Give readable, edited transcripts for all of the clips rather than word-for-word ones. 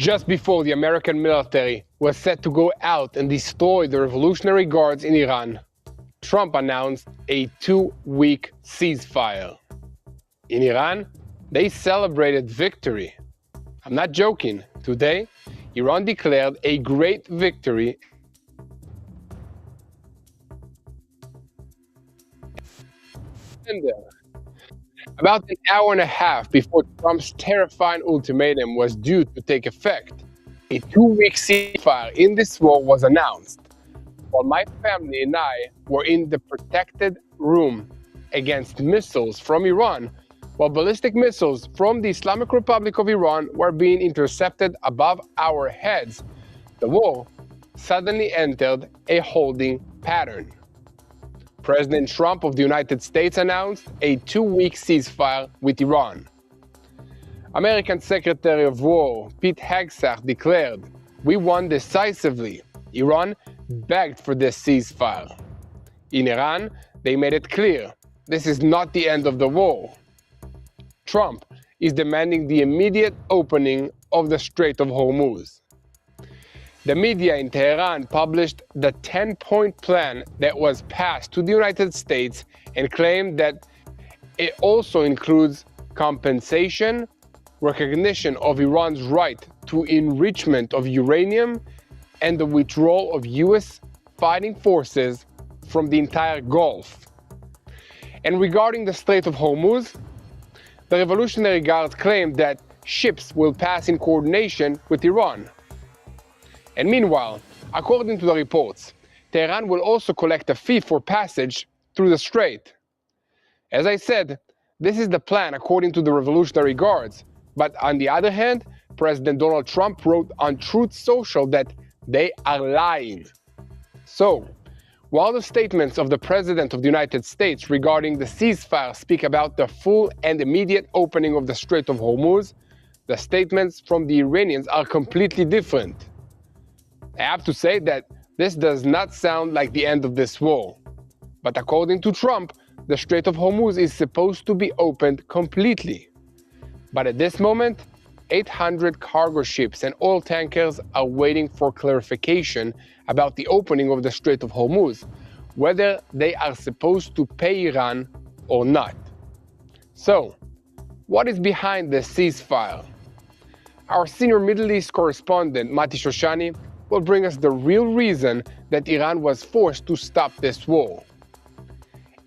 Just before the American military was set to go out and destroy the Revolutionary Guards in Iran, Trump announced a 2-week ceasefire. In Iran, they celebrated victory. I'm not joking. Today, Iran declared a great victory about an hour and a half before Trump's terrifying ultimatum was due to take effect. A 2-week ceasefire in this war was announced. While my family and I were in the protected room against missiles from Iran, while ballistic missiles from the Islamic Republic of Iran were being intercepted above our heads, the war suddenly entered a holding pattern. President Trump of the United States announced a 2-week ceasefire with Iran. American Secretary of War Pete Hegseth declared, "We won decisively." Iran begged for this ceasefire. In Iran, they made it clear, this is not the end of the war. Trump is demanding the immediate opening of the Strait of Hormuz. The media in Tehran published the 10-point plan that was passed to the United States and claimed that it also includes compensation, recognition of Iran's right to enrichment of uranium, and the withdrawal of U.S. fighting forces from the entire Gulf. And regarding the Strait of Hormuz, the Revolutionary Guards claimed that ships will pass in coordination with Iran. And meanwhile, according to the reports, Tehran will also collect a fee for passage through the strait. As I said, this is the plan according to the Revolutionary Guards, but on the other hand, President Donald Trump wrote on Truth Social that they are lying. So, while the statements of the President of the United States regarding the ceasefire speak about the full and immediate opening of the Strait of Hormuz, the statements from the Iranians are completely different. I have to say that this does not sound like the end of this war. But according to Trump, the Strait of Hormuz is supposed to be opened completely. But at this moment, 800 cargo ships and oil tankers are waiting for clarification about the opening of the Strait of Hormuz, whether they are supposed to pay Iran or not. So, what is behind this ceasefire? Our senior Middle East correspondent, Mati Shoshani, will bring us the real reason that Iran was forced to stop this war.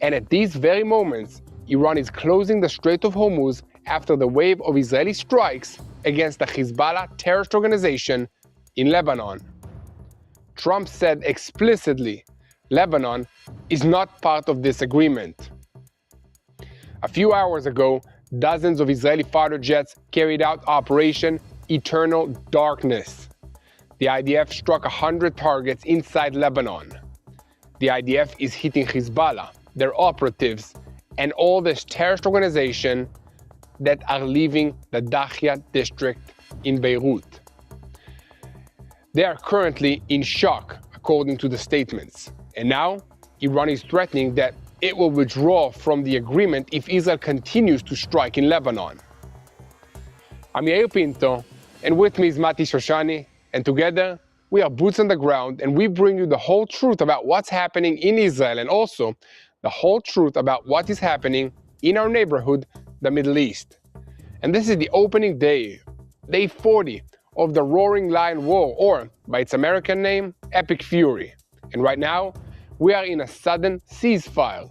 And at these very moments, Iran is closing the Strait of Hormuz after the wave of Israeli strikes against the Hezbollah terrorist organization in Lebanon. Trump said explicitly, Lebanon is not part of this agreement. A few hours ago, dozens of Israeli fighter jets carried out Operation Eternal Darkness. The IDF struck 100 targets inside Lebanon. The IDF is hitting Hezbollah, their operatives, and all this terrorist organization that are leaving the Dahia district in Beirut. They are currently in shock, according to the statements. And now, Iran is threatening that it will withdraw from the agreement if Israel continues to strike in Lebanon. I'm Yair Pinto, and with me is Mati Shoshani, and together, we are boots on the ground, and we bring you the whole truth about what's happening in Israel, and also the whole truth about what is happening in our neighborhood, the Middle East. And this is the opening day, day 40 of the Roaring Lion War, or by its American name, Epic Fury. And right now, we are in a sudden ceasefire.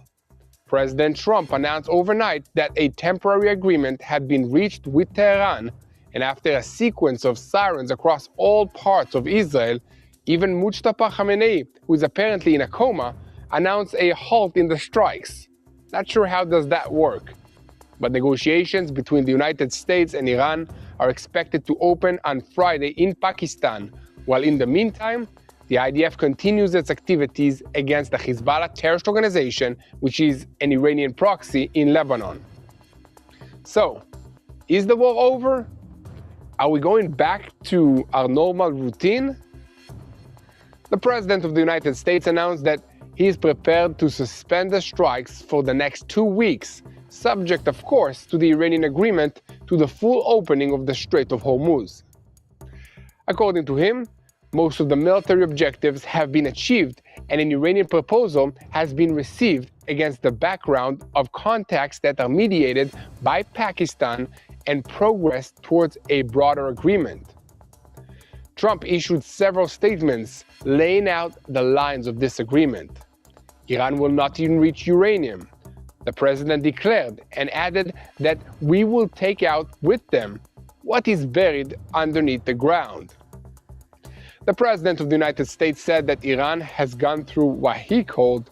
President Trump announced overnight that a temporary agreement had been reached with Tehran, and after a sequence of sirens across all parts of Israel, even Mustafa Khamenei, who is apparently in a coma, announced a halt in the strikes. Not sure how does that work. But negotiations between the United States and Iran are expected to open on Friday in Pakistan, while in the meantime, the IDF continues its activities against the Hezbollah terrorist organization, which is an Iranian proxy in Lebanon. So, is the war over? Are we going back to our normal routine? The President of the United States announced that he is prepared to suspend the strikes for the next 2 weeks, subject, of course, to the Iranian agreement to the full opening of the Strait of Hormuz. According to him, most of the military objectives have been achieved and an Iranian proposal has been received against the background of contacts that are mediated by Pakistan and progress towards a broader agreement. Trump issued several statements laying out the lines of this agreement. Iran will not enrich uranium, the president declared, and added that we will take out with them what is buried underneath the ground. The President of the United States said that Iran has gone through what he called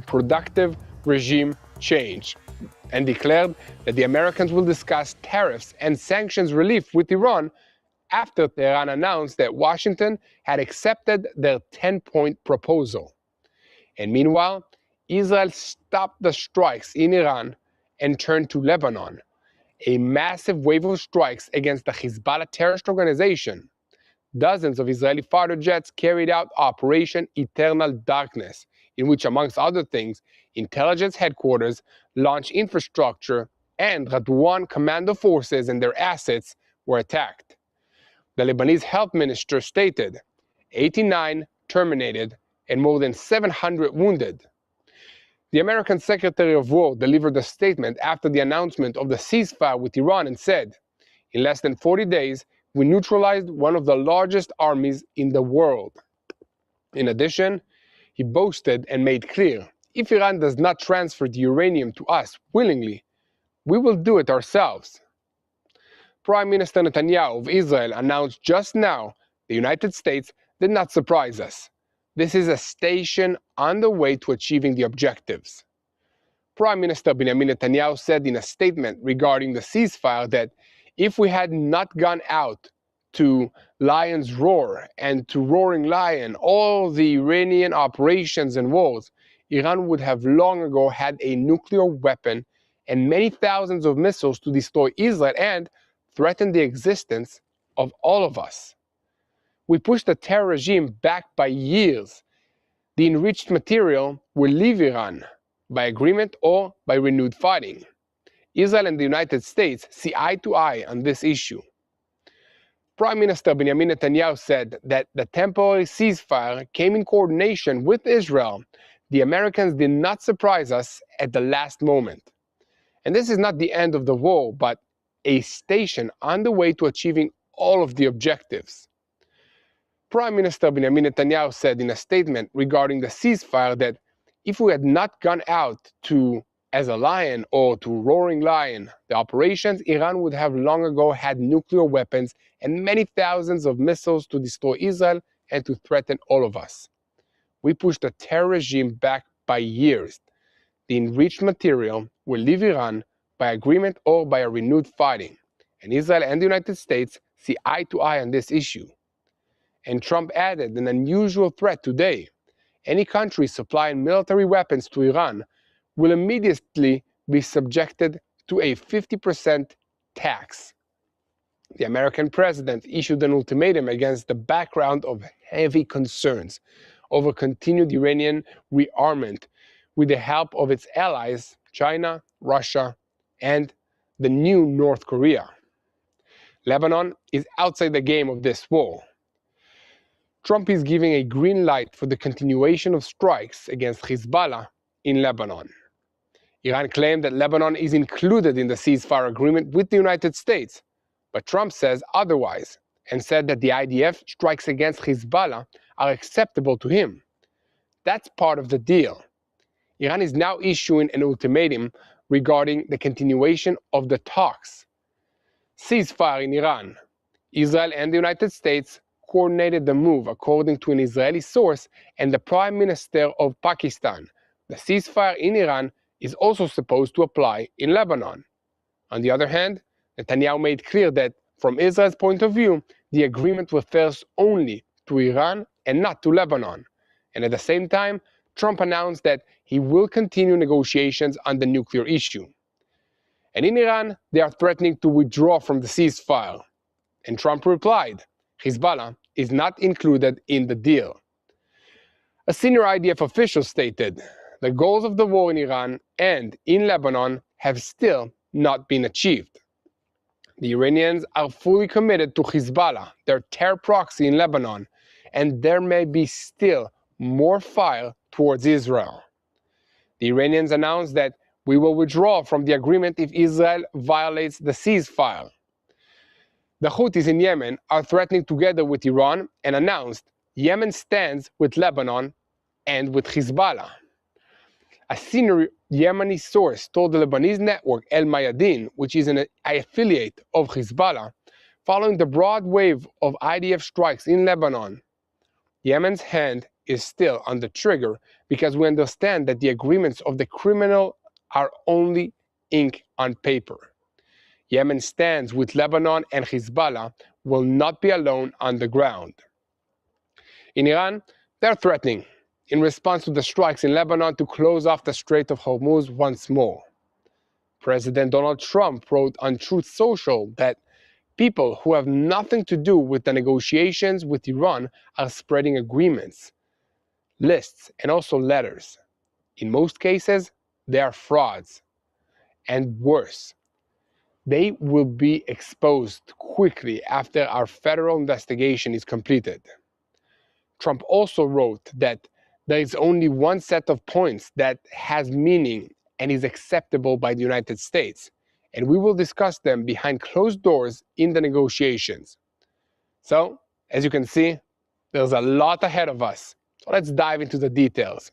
productive regime change and declared that the Americans will discuss tariffs and sanctions relief with Iran after Tehran announced that Washington had accepted their 10-point proposal. And meanwhile, Israel stopped the strikes in Iran and turned to Lebanon, a massive wave of strikes against the Hezbollah terrorist organization. Dozens of Israeli fighter jets carried out Operation Eternal Darkness, in which, amongst other things, intelligence headquarters, launch infrastructure, and Radwan commando forces and their assets were attacked. The Lebanese health minister stated, 89 terminated and more than 700 wounded. The American Secretary of War delivered a statement after the announcement of the ceasefire with Iran and said, in less than 40 days, we neutralized one of the largest armies in the world. In addition, he boasted and made clear, if Iran does not transfer the uranium to us willingly, we will do it ourselves. Prime Minister Netanyahu of Israel announced just now the United States did not surprise us. This is a station on the way to achieving the objectives. Prime Minister Benjamin Netanyahu said in a statement regarding the ceasefire that if we had not gone out to Lion's Roar and to Roaring Lion, all the Iranian operations and wars, Iran would have long ago had a nuclear weapon and many thousands of missiles to destroy Israel and threaten the existence of all of us. We pushed the terror regime back by years. The enriched material will leave Iran by agreement or by renewed fighting. Israel and the United States see eye to eye on this issue. Prime Minister Benjamin Netanyahu said that the temporary ceasefire came in coordination with Israel. The Americans did not surprise us at the last moment. And this is not the end of the war, but a station on the way to achieving all of the objectives. Prime Minister Benjamin Netanyahu said in a statement regarding the ceasefire that if we had not gone out to as a lion or to Roaring Lion, the operations, Iran would have long ago had nuclear weapons and many thousands of missiles to destroy Israel and to threaten all of us. We pushed the terror regime back by years. The enriched material will leave Iran by agreement or by a renewed fighting. And Israel and the United States see eye to eye on this issue. And Trump added an unusual threat today. Any country supplying military weapons to Iran will immediately be subjected to a 50% tax. The American president issued an ultimatum against the background of heavy concerns over continued Iranian rearmament with the help of its allies, China, Russia, and the new North Korea. Lebanon is outside the game of this war. Trump is giving a green light for the continuation of strikes against Hezbollah in Lebanon. Iran claimed that Lebanon is included in the ceasefire agreement with the United States, but Trump says otherwise and said that the IDF strikes against Hezbollah are acceptable to him. That's part of the deal. Iran is now issuing an ultimatum regarding the continuation of the talks. Ceasefire in Iran. Israel and the United States coordinated the move, according to an Israeli source and the Prime Minister of Pakistan. The ceasefire in Iran is also supposed to apply in Lebanon. On the other hand, Netanyahu made clear that, from Israel's point of view, the agreement refers only to Iran and not to Lebanon. And at the same time, Trump announced that he will continue negotiations on the nuclear issue. And in Iran, they are threatening to withdraw from the ceasefire. And Trump replied, Hezbollah is not included in the deal. A senior IDF official stated, the goals of the war in Iran and in Lebanon have still not been achieved. The Iranians are fully committed to Hezbollah, their terror proxy in Lebanon, and there may be still more fire towards Israel. The Iranians announced that we will withdraw from the agreement if Israel violates the ceasefire. The Houthis in Yemen are threatening together with Iran and announced Yemen stands with Lebanon and with Hezbollah. A senior Yemeni source told the Lebanese network El Mayadeen, which is an affiliate of Hezbollah, following the broad wave of IDF strikes in Lebanon, Yemen's hand is still on the trigger because we understand that the agreements of the criminal are only ink on paper. Yemen stands with Lebanon, and Hezbollah will not be alone on the ground. In Iran, they're threatening, in response to the strikes in Lebanon, to close off the Strait of Hormuz once more. President Donald Trump wrote on Truth Social that people who have nothing to do with the negotiations with Iran are spreading agreements, lists, and also letters. In most cases, they are frauds. And worse, they will be exposed quickly after our federal investigation is completed. Trump also wrote that there is only one set of points that has meaning and is acceptable by the United States, and we will discuss them behind closed doors in the negotiations. So, as you can see, there's a lot ahead of us. So let's dive into the details.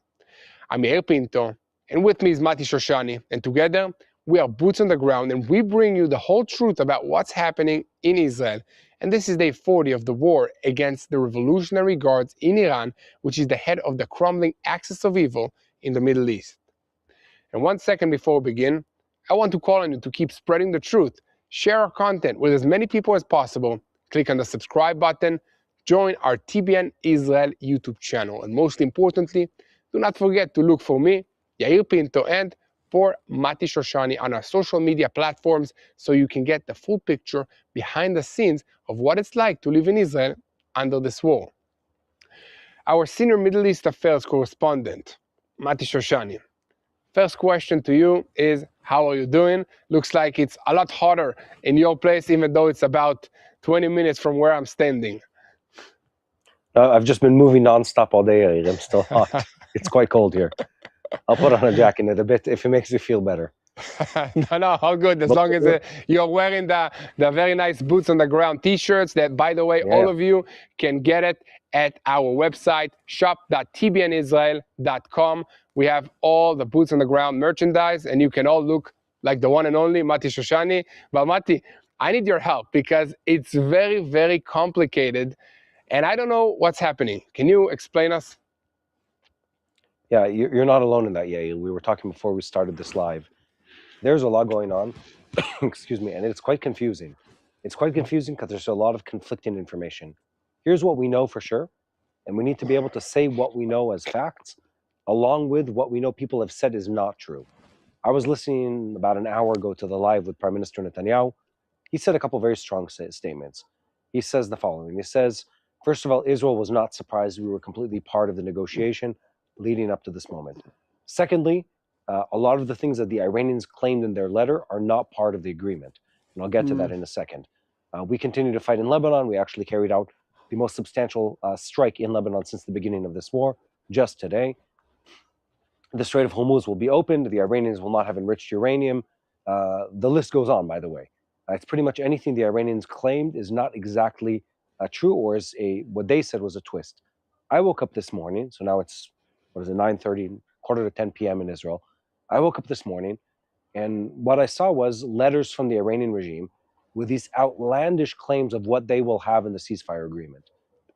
I'm Yair Pinto, and with me is Mati Shoshani, and together we are boots on the ground, and we bring you the whole truth about what's happening in Israel. And this is day 40 of the war against the Revolutionary Guards in Iran, which is the head of the crumbling axis of evil in the Middle East. And 1 second before we begin, I want to call on you to keep spreading the truth, share our content with as many people as possible, click on the subscribe button, join our TBN Israel YouTube channel, and most importantly, do not forget to look for me, Yair Pinto, and for Mati Shoshani on our social media platforms so you can get the full picture behind the scenes of what it's like to live in Israel under this war. Our senior Middle East affairs correspondent, Mati Shoshani. First question to you is, how are you doing? Looks like it's a lot hotter in your place, even though it's about 20 minutes from where I'm standing. I've just been moving nonstop all day. I'm still hot. It's quite cold here. I'll put on a jacket in a bit if it makes you feel better. No, all good. As long as you're wearing the very nice boots on the ground t-shirts that, by the way, all of you can get it at our website, shop.tbnisrael.com. We have all the boots on the ground merchandise, and you can all look like the one and only Mati Shoshani. But Mati, I need your help because it's very, very complicated, and I don't know what's happening. Can you explain us? Yeah, you're not alone in that, Yael. We were talking before we started this live. There's a lot going on, excuse me, and it's quite confusing. It's quite confusing because there's a lot of conflicting information. Here's what we know for sure, and we need to be able to say what we know as facts, along with what we know people have said is not true. I was listening about an hour ago to the live with Prime Minister Netanyahu. He said a couple of very strong statements. He says the following. He says, first of all, Israel was not surprised we were completely part of the negotiation leading up to this moment. Secondly, a lot of the things that the Iranians claimed in their letter are not part of the agreement. And I'll get to that in a second. We continue to fight in Lebanon. We actually carried out the most substantial strike in Lebanon since the beginning of this war, just today. The Strait of Hormuz will be opened. The Iranians will not have enriched uranium. The list goes on, by the way. It's pretty much anything the Iranians claimed is not exactly true, or is what they said was a twist. I woke up this morning, so now it's 9:30, quarter to 10 p.m. in Israel. I woke up this morning, and what I saw was letters from the Iranian regime with these outlandish claims of what they will have in the ceasefire agreement.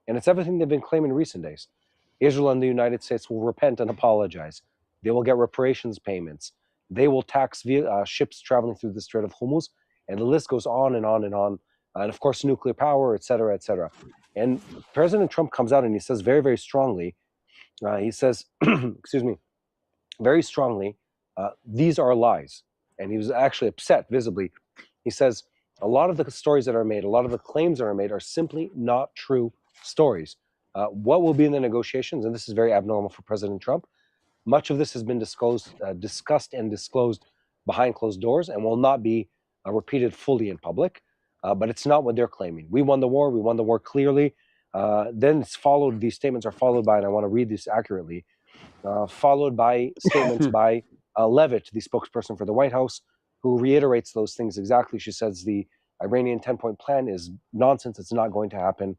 And it's everything they've been claiming in recent days. Israel and the United States will repent and apologize. They will get reparations payments. They will tax ships traveling through the Strait of Hormuz, and the list goes on and on and on. And of course, nuclear power, et cetera, et cetera. And President Trump comes out and he says very, very strongly, he says, excuse me, very strongly, these are lies. And he was actually upset visibly. He says, a lot of the stories that are made, a lot of the claims that are made are simply not true stories. What will be in the negotiations, and this is very abnormal for President Trump, much of this has been discussed and disclosed behind closed doors and will not be repeated fully in public. but it's not what they're claiming. We won the war. We won the war clearly. Then it's followed. These statements are followed by, and I want to read this accurately. Followed by statements by Levitt, the spokesperson for the White House, who reiterates those things exactly. She says the Iranian 10-point plan is nonsense. It's not going to happen.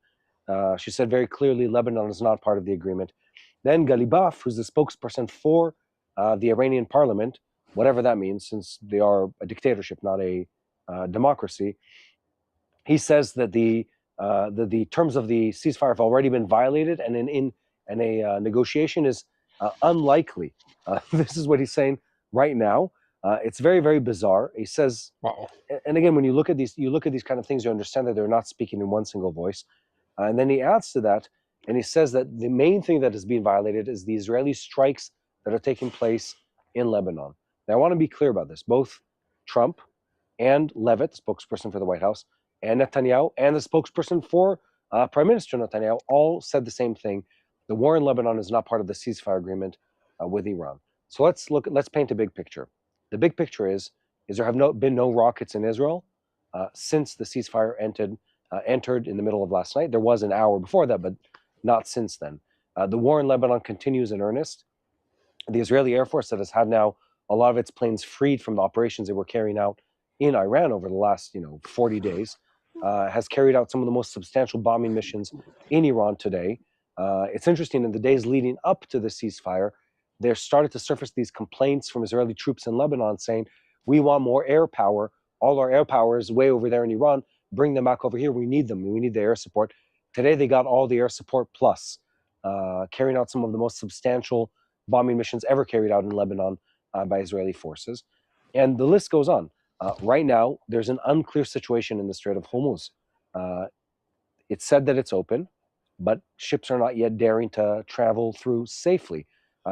She said very clearly Lebanon is not part of the agreement. Then Galibaf, who's the spokesperson for the Iranian parliament, whatever that means, since they are a dictatorship, not a democracy, he says that the terms of the ceasefire have already been violated, and a negotiation is unlikely. This is what he's saying right now. It's very, very bizarre. He says, Wow. and again, when you look at these kind of things, you understand that they're not speaking in one single voice. And then he adds to that, and he says that the main thing that is being violated is the Israeli strikes that are taking place in Lebanon. Now, I want to be clear about this. Both Trump and Levitt, the spokesperson for the White House, and Netanyahu, and the spokesperson for Prime Minister Netanyahu, all said the same thing. The war in Lebanon is not part of the ceasefire agreement with Iran. So let's paint a big picture. The big picture is there have been no rockets in Israel since the ceasefire entered in the middle of last night. There was an hour before that, but not since then. The war in Lebanon continues in earnest. The Israeli Air Force that has had now a lot of its planes freed from the operations they were carrying out in Iran over the last 40 days, has carried out some of the most substantial bombing missions in Iran today. It's interesting, in the days leading up to the ceasefire, there started to surface these complaints from Israeli troops in Lebanon saying, we want more air power. All our air power is way over there in Iran. Bring them back over here. We need them. We need the air support. Today, they got all the air support plus, carrying out some of the most substantial bombing missions ever carried out in Lebanon by Israeli forces. And the list goes on. Right now, there's an unclear situation in the Strait of Hormuz. It's said that it's open, but ships are not yet daring to travel through safely.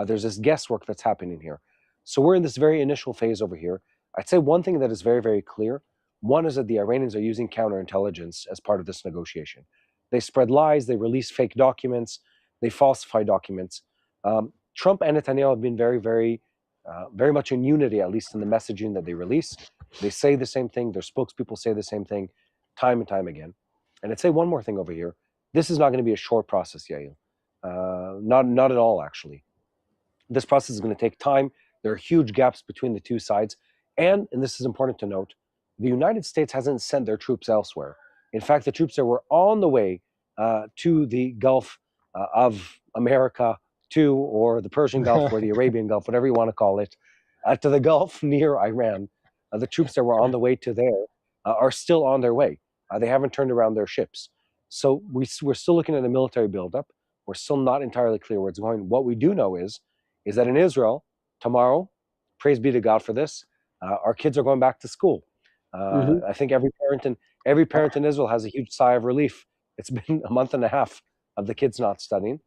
There's this guesswork that's happening here. So we're in this very initial phase over here. I'd say one thing that is very, very clear. One is that the Iranians are using counterintelligence as part of this negotiation. They spread lies, they release fake documents, they falsify documents. Trump and Netanyahu have been very, very much in unity, at least in the messaging that they release. They say the same thing. Their spokespeople say the same thing time and time again. And I'd say one more thing over here. This is not going to be a short process, Yael. Not at all, actually. This process is going to take time. There are huge gaps between the two sides. And this is important to note, the United States hasn't sent their troops elsewhere. In fact, the troops that were on the way to the Gulf of America, or the Persian Gulf, or the Arabian Gulf, whatever you want to call it, to the Gulf near Iran, the troops that were on the way to there are still on their way. They haven't turned around their ships. So we're still looking at a military buildup. We're still not entirely clear where it's going. What we do know is that in Israel, tomorrow, praise be to God for this, our kids are going back to school. I think every parent in Israel has a huge sigh of relief. It's been a month and a half of the kids not studying.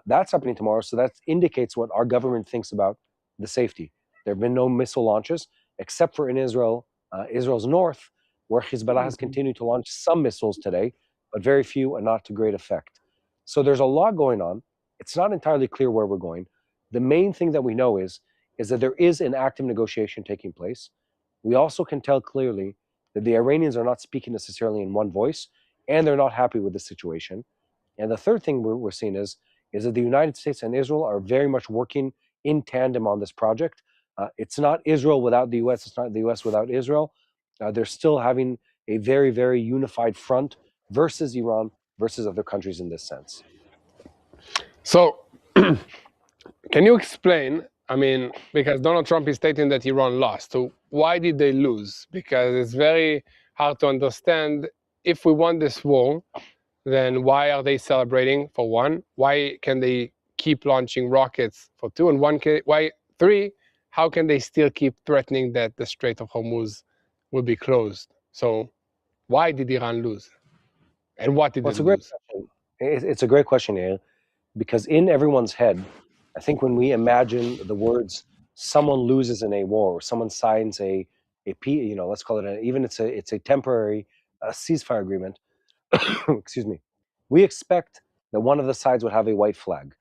That's happening tomorrow, so that indicates what our government thinks about the safety. There have been no missile launches, except for in Israel, Israel's north, where Hezbollah has continued to launch some missiles today, but very few and not to great effect. So there's a lot going on. It's not entirely clear where we're going. The main thing that we know is that there is an active negotiation taking place. We also can tell clearly that the Iranians are not speaking necessarily in one voice, and they're not happy with the situation. And the third thing we're seeing is that the United States and Israel are very much working in tandem on this project. It's not Israel without the U.S. It's not the U.S. without Israel. They're still having a very, very unified front versus Iran versus other countries in this sense. So, can you explain? I mean, because Donald Trump is stating that Iran lost. So why did they lose? Because it's very hard to understand. If we won this war, then why are they celebrating, for one? Why can they keep launching rockets, for two? And why, three, how can they still keep threatening that the Strait of Hormuz will be closed? So why did Iran lose? And what did it lose? It's a great question, Yael, because in everyone's head, I think when we imagine the words "someone loses in a war" or someone signs a let's call it it's a temporary ceasefire agreement. Excuse me. We expect that one of the sides would have a white flag,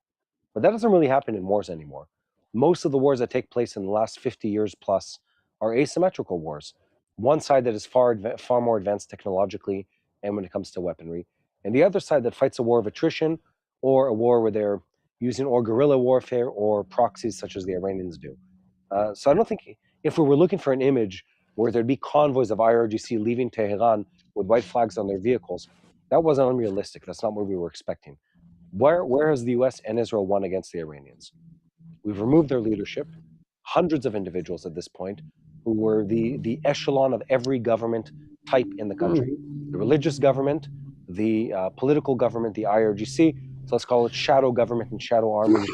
but that doesn't really happen in wars anymore. Most of the wars that take place in the last 50 years plus are asymmetrical wars. One side that is far more advanced technologically and when it comes to weaponry, and the other side that fights a war of attrition or a war where they're using or guerrilla warfare or proxies such as the Iranians do. So I don't think if we were looking for an image where there'd be convoys of IRGC leaving Tehran with white flags on their vehicles, that wasn't unrealistic. That's not what we were expecting. Where has the US and Israel won against the Iranians? We've removed their leadership, hundreds of individuals at this point who were the echelon of every government type in the country. The religious government, the political government, the IRGC, so let's call it shadow government and shadow army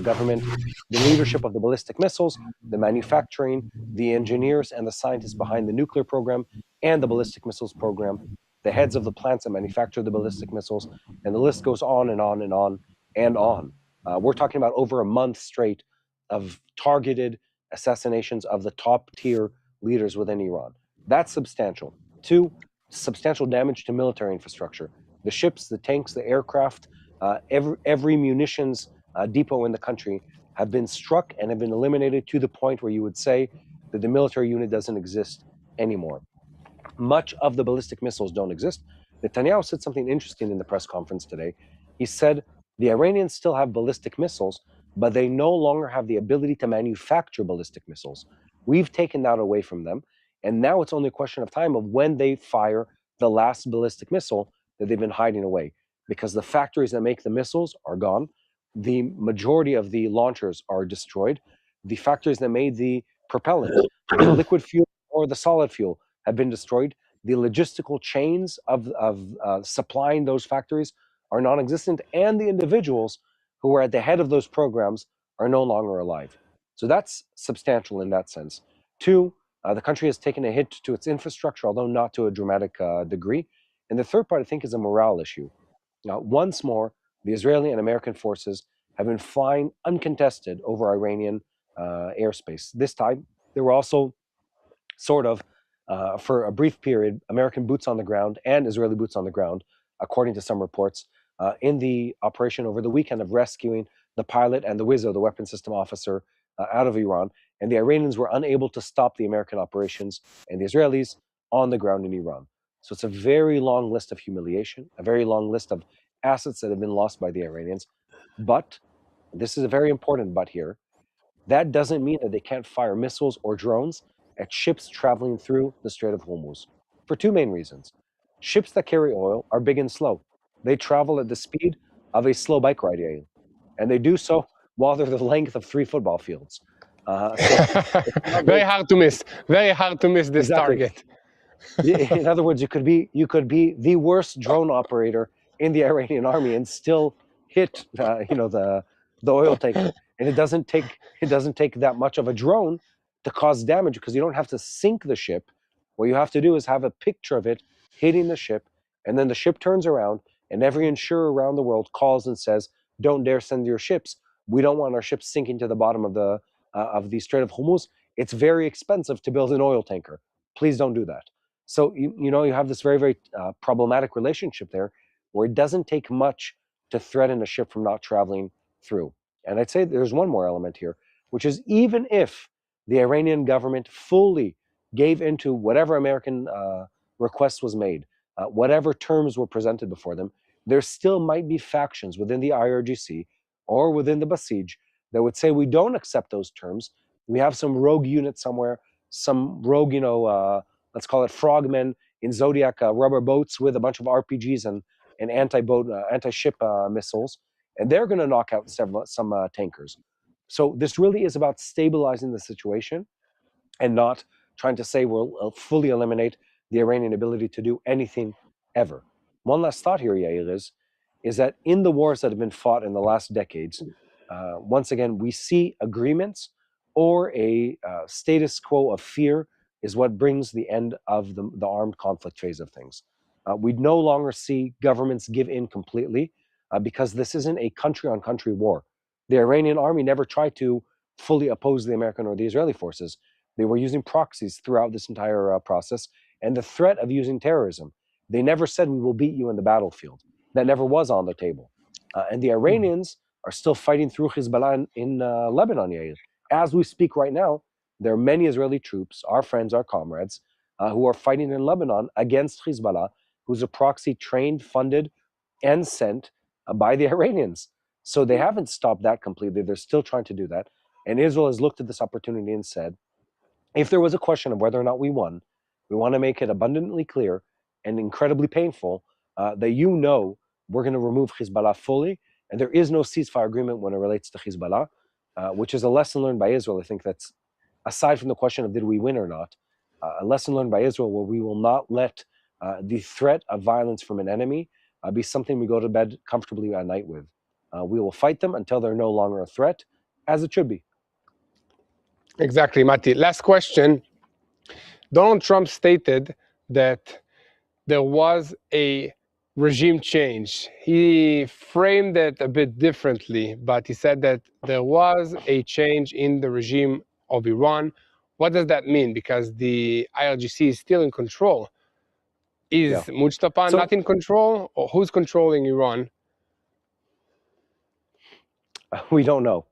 government, the leadership of the ballistic missiles, the manufacturing, the engineers and the scientists behind the nuclear program and the ballistic missiles program, the heads of the plants that manufacture the ballistic missiles, and the list goes on and on and on and on. We're talking about over a month straight of targeted assassinations of the top tier leaders within Iran. That's substantial. Two, substantial damage to military infrastructure. The ships, the tanks, the aircraft, every munitions depot in the country have been struck and have been eliminated to the point where you would say that the military unit doesn't exist anymore. Much of the ballistic missiles don't exist. Netanyahu said something interesting in the press conference today. He said the Iranians still have ballistic missiles, but they no longer have the ability to manufacture ballistic missiles. We've taken that away from them, and now it's only a question of time of when they fire the last ballistic missile that they've been hiding away, because the factories that make the missiles are gone. The majority of the launchers are destroyed. The factories that made the propellant, the liquid fuel or the solid fuel, have been destroyed. The logistical chains of supplying those factories are non-existent, and the individuals who were at the head of those programs are no longer alive. So that's substantial in that sense. Two, the country has taken a hit to its infrastructure, although not to a dramatic degree. And the third part, I think, is a morale issue. Now, once more, the Israeli and American forces have been flying uncontested over Iranian airspace. This time, there were also sort of, for a brief period, American boots on the ground and Israeli boots on the ground, according to some reports, in the operation over the weekend of rescuing the pilot and the WISO, the weapon system officer, out of Iran. And the Iranians were unable to stop the American operations and the Israelis on the ground in Iran. So it's a very long list of humiliation, a very long list of assets that have been lost by the Iranians. But this is a very important but here. That doesn't mean that they can't fire missiles or drones at ships traveling through the Strait of Hormuz for two main reasons. Ships that carry oil are big and slow. They travel at the speed of a slow bike ride, and they do so while they're the length of 3 football fields. Very hard to miss. Very hard to miss this Exactly. target. In other words, you could be the worst drone operator in the Iranian army and still hit the oil tanker. And it doesn't take that much of a drone to cause damage, because you don't have to sink the ship. What you have to do is have a picture of it hitting the ship, and then the ship turns around, and every insurer around the world calls and says, "Don't dare send your ships. We don't want our ships sinking to the bottom of the Strait of Hormuz. It's very expensive to build an oil tanker. Please don't do that." So you have this very, very problematic relationship there, where it doesn't take much to threaten a ship from not traveling through. And I'd say there's one more element here, which is even if the Iranian government fully gave into whatever American request was made, whatever terms were presented before them, there still might be factions within the IRGC or within the Basij that would say, we don't accept those terms. We have some rogue unit somewhere, some rogue, let's call it frogmen in Zodiac rubber boats with a bunch of RPGs and anti-boat, anti-ship missiles, and they're going to knock out some tankers. So this really is about stabilizing the situation and not trying to say we'll fully eliminate the Iranian ability to do anything ever. One last thought here, Yair, is that in the wars that have been fought in the last decades, once again, we see agreements or a status quo of fear is what brings the end of the armed conflict phase of things. We no longer see governments give in completely because this isn't a country-on-country war. The Iranian army never tried to fully oppose the American or the Israeli forces. They were using proxies throughout this entire process, and the threat of using terrorism. They never said, we will beat you in the battlefield. That never was on the table. And the Iranians are still fighting through Hezbollah in Lebanon, Yair. As we speak right now, there are many Israeli troops, our friends, our comrades, who are fighting in Lebanon against Hezbollah, who's a proxy trained, funded, and sent by the Iranians. So they haven't stopped that completely. They're still trying to do that. And Israel has looked at this opportunity and said, if there was a question of whether or not we won, we want to make it abundantly clear and incredibly painful that we're going to remove Hezbollah fully, and there is no ceasefire agreement when it relates to Hezbollah, which is a lesson learned by Israel. I think that's, aside from the question of did we win or not, a lesson learned by Israel where we will not let the threat of violence from an enemy be something we go to bed comfortably at night with. We will fight them until they're no longer a threat, as it should be. Exactly, Mati. Last question. Donald Trump stated that there was a regime change. He framed it a bit differently, but he said that there was a change in the regime of Iran. What does that mean? Because the IRGC is still in control. Is Mujtaba not in control, or who's controlling Iran? We don't know.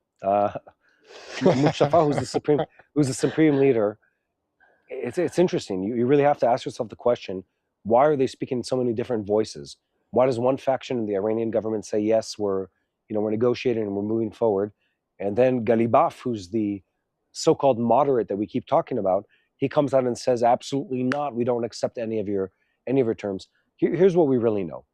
Mustafa, who's the supreme leader, it's interesting. You really have to ask yourself the question: why are they speaking in so many different voices? Why does one faction in the Iranian government say yes, we're negotiating and we're moving forward, and then Ghalibaf, who's the so-called moderate that we keep talking about, he comes out and says absolutely not. We don't accept any of your terms. Here's what we really know: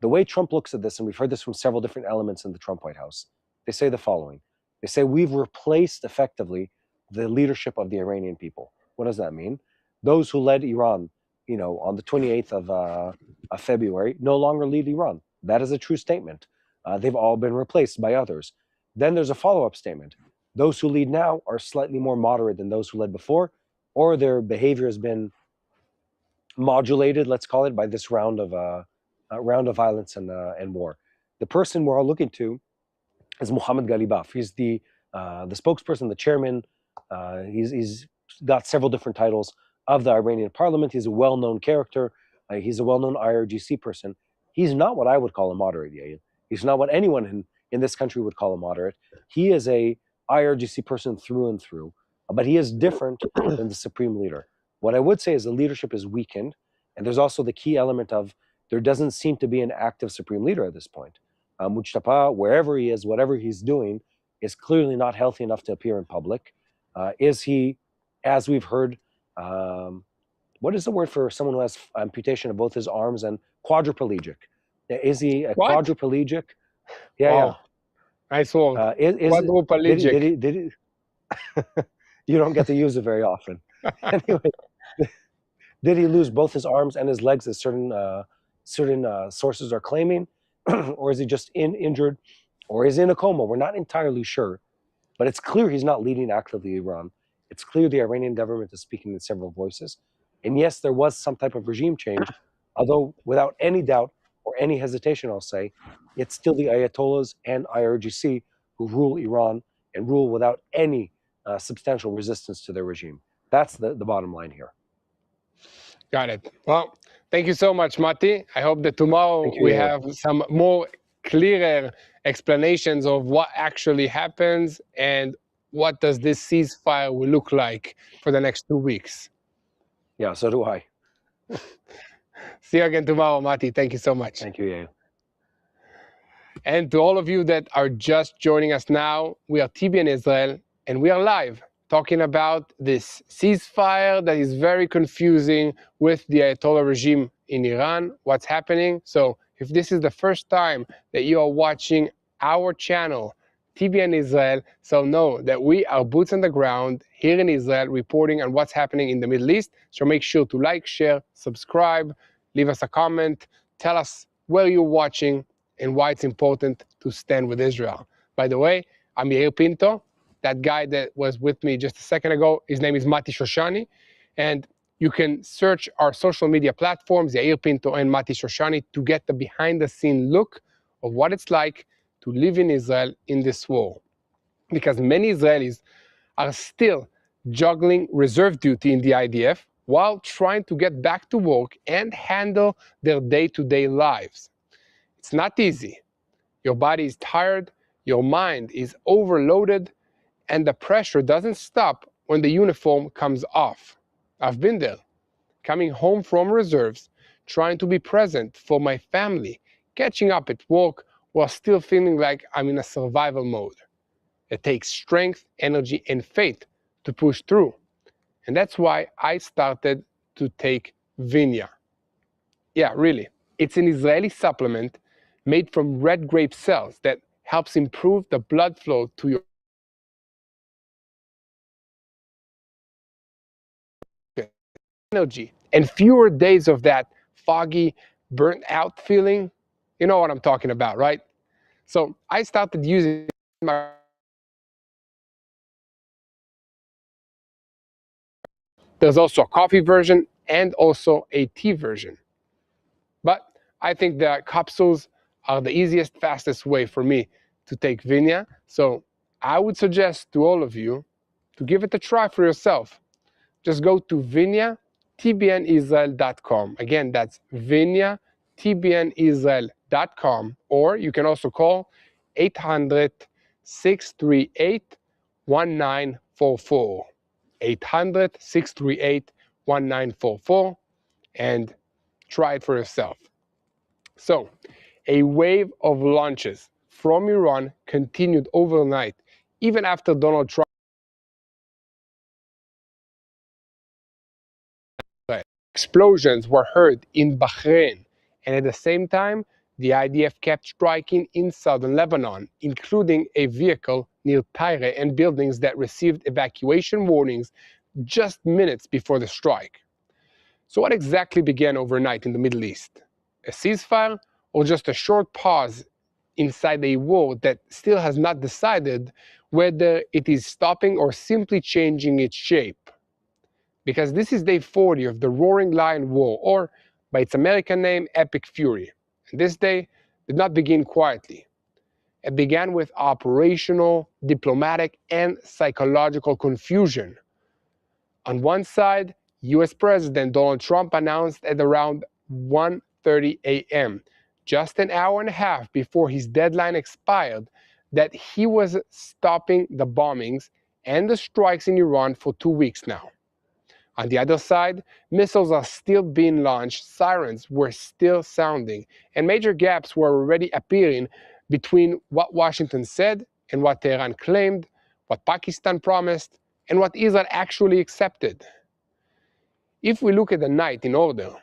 the way Trump looks at this, and we've heard this from several different elements in the Trump White House. They say the following. They say we've replaced effectively the leadership of the Iranian people. What does that mean? Those who led Iran, on the 28th of February, no longer lead Iran. That is a true statement. They've all been replaced by others. Then there's a follow-up statement. Those who lead now are slightly more moderate than those who led before, or their behavior has been modulated, let's call it, by this round of violence and war. The person we're all looking to is Mohammad Ghalibaf. He's the spokesperson, the chairman. He's got several different titles of the Iranian parliament. He's a well-known character. He's a well-known IRGC person. He's not what I would call a moderate, Yael. He's not what anyone in this country would call a moderate. He is a IRGC person through and through, but he is different than the supreme leader. What I would say is the leadership is weakened, and there's also the key element of there doesn't seem to be an active supreme leader at this point. Mujtaba, wherever he is, whatever he's doing, is clearly not healthy enough to appear in public. Is he, as we've heard, what is the word for someone who has amputation of both his arms and quadriplegic? Is he a quadriplegic? Yeah, wow. Nice one. Quadriplegic. Did he you don't get to use it very often. Anyway, did he lose both his arms and his legs, as certain sources are claiming? Or is he just injured, or is he in a coma? We're not entirely sure, but it's clear he's not leading actively Iran. It's clear the Iranian government is speaking in several voices. And yes, there was some type of regime change, although without any doubt or any hesitation, I'll say, it's still the Ayatollahs and IRGC who rule Iran and rule without any substantial resistance to their regime. That's the bottom line here. Got it. Well, thank you so much, Mati. I hope that tomorrow we have some more clearer explanations of what actually happens and what does this ceasefire will look like for the next 2 weeks. Yeah, so do I. See you again tomorrow, Mati. Thank you so much. Thank you, Yael. And to all of you that are just joining us now, we are TBN Israel, and we are live talking about this ceasefire that is very confusing with the Ayatollah regime in Iran, what's happening. So if this is the first time that you are watching our channel, TBN Israel, so know that we are boots on the ground here in Israel reporting on what's happening in the Middle East. So make sure to like, share, subscribe, leave us a comment, tell us where you're watching and why it's important to stand with Israel. By the way, I'm Yair Pinto. That guy that was with me just a second ago, his name is Mati Shoshani. And you can search our social media platforms, Yair Pinto and Mati Shoshani, to get the behind-the-scene look of what it's like to live in Israel in this war. Because many Israelis are still juggling reserve duty in the IDF while trying to get back to work and handle their day-to-day lives. It's not easy. Your body is tired, your mind is overloaded, and the pressure doesn't stop when the uniform comes off. I've been there. coming home from reserves, trying to be present for my family, catching up at work while still feeling like I'm in a survival mode. It takes strength, energy, and faith to push through. And that's why I started to take Vinya. Yeah, really. It's an Israeli supplement made from red grape cells that helps improve the blood flow to your energy and fewer days of that foggy, burnt out feeling. You know what I'm talking about, right? So I started using my. There's also a coffee version and also a tea version. But I think the capsules are the easiest, fastest way for me to take Vinya. So I would suggest to all of you to give it a try for yourself. Just go to vinyatbnisrael.com. Again, that's vinyatbnisrael.com. Or you can also call 800 638 1944. 800 638 1944 and try it for yourself. So, a wave of launches from Iran continued overnight, even after Donald Trump. Explosions were heard in Bahrain, and at the same time, the IDF kept striking in southern Lebanon, including a vehicle near Tyre and buildings that received evacuation warnings just minutes before the strike. So, what exactly began overnight in the Middle East? A ceasefire or just a short pause inside a war that still has not decided whether it is stopping or simply changing its shape? Because this is day 40 of the Roaring Lion War, or by its American name, Epic Fury. And this day did not begin quietly. It began with operational, diplomatic, and psychological confusion. On one side, US President Donald Trump announced at around 1:30 a.m., just an hour and a half before his deadline expired, that he was stopping the bombings and the strikes in Iran for 2 weeks now. On the other side, missiles are still being launched, sirens were still sounding, and major gaps were already appearing between what Washington said and what Tehran claimed, what Pakistan promised, and what Israel actually accepted. If we look at the night in order,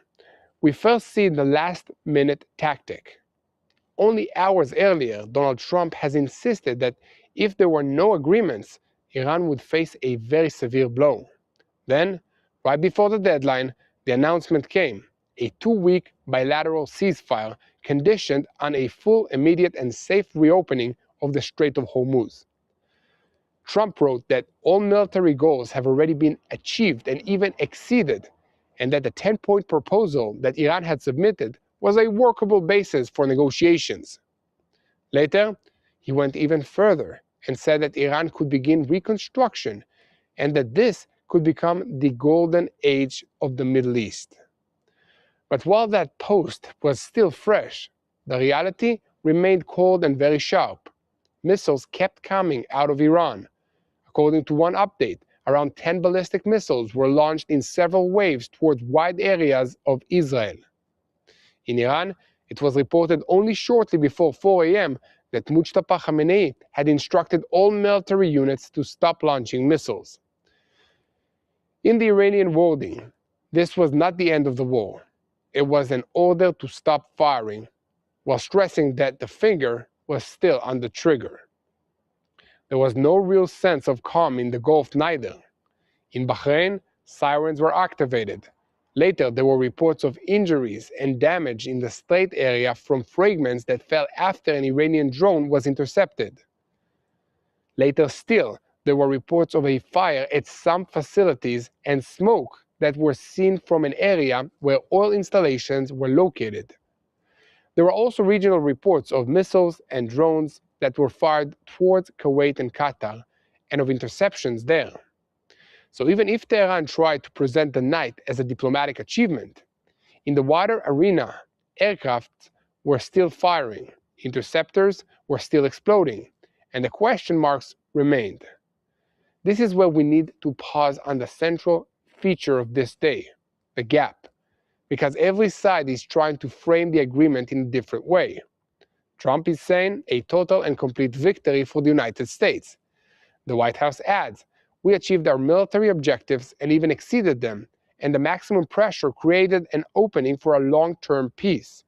we first see the last-minute tactic. Only hours earlier, Donald Trump has insisted that if there were no agreements, Iran would face a very severe blow. Then, right before the deadline, the announcement came, a 2-week bilateral ceasefire conditioned on a full, immediate, and safe reopening of the Strait of Hormuz. Trump wrote that all military goals have already been achieved and even exceeded, and that the 10-point proposal that Iran had submitted was a workable basis for negotiations. Later, he went even further and said that Iran could begin reconstruction and that this could become the golden age of the Middle East. But while that post was still fresh, the reality remained cold and very sharp. Missiles kept coming out of Iran. According to one update, around 10 ballistic missiles were launched in several waves towards wide areas of Israel. In Iran, it was reported only shortly before 4 a.m. that Mustafa Khamenei had instructed all military units to stop launching missiles. In the Iranian wording, this was not the end of the war. It was an order to stop firing, while stressing that the finger was still on the trigger. There was no real sense of calm in the Gulf neither. In Bahrain, sirens were activated. Later, there were reports of injuries and damage in the strait area from fragments that fell after an Iranian drone was intercepted. Later still, there were reports of a fire at some facilities and smoke that were seen from an area where oil installations were located. There were also regional reports of missiles and drones that were fired towards Kuwait and Qatar, and of interceptions there. So even if Tehran tried to present the night as a diplomatic achievement, in the wider arena, aircraft were still firing, interceptors were still exploding, and the question marks remained. This is where we need to pause on the central feature of this day. the gap, because every side is trying to frame the agreement in a different way. Trump is saying a total and complete victory for the United States. The White House adds, "We achieved our military objectives and even exceeded them, and the maximum pressure created an opening for a long-term peace."